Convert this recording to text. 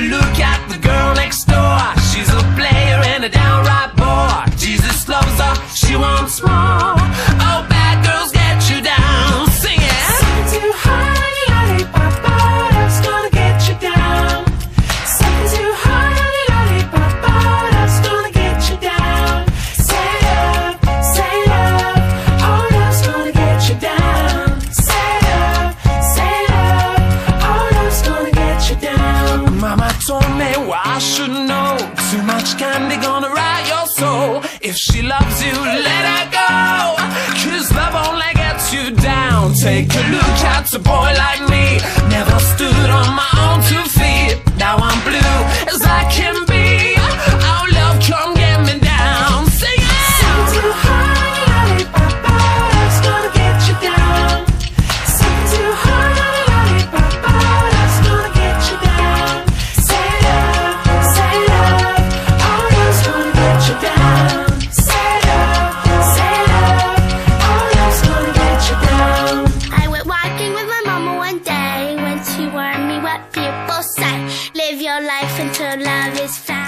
look at the girl next door. She's a player and a downright bore. Jesus loves her, she wants more. Oh, bad girls get you down. Sing it. Something too hard on the lollipop, that's gonna get you down. Something too hard on the lollipop, that's gonna get you down. Say love, oh, that's gonna get you down. Say love, oh, that's gonna get you down. Mama told me, well, I should know. Too much candy gonna rot your soul. If she loves you, let her go, 'cause love only gets you down. Take a look at a boy like me. Never stood on my own 2 feet. Now I'm blue as I can be. Oh, love, come get me down. Sing it. Something too hard on the lollipop, that's gonna get you down. Something too hard on the lollipop, that's gonna get you down. Say love, oh, that's gonna get you down. Say love, oh, that's gonna get you down. I went walking with my mama one day when she warned me what people say. Live your life until love is found.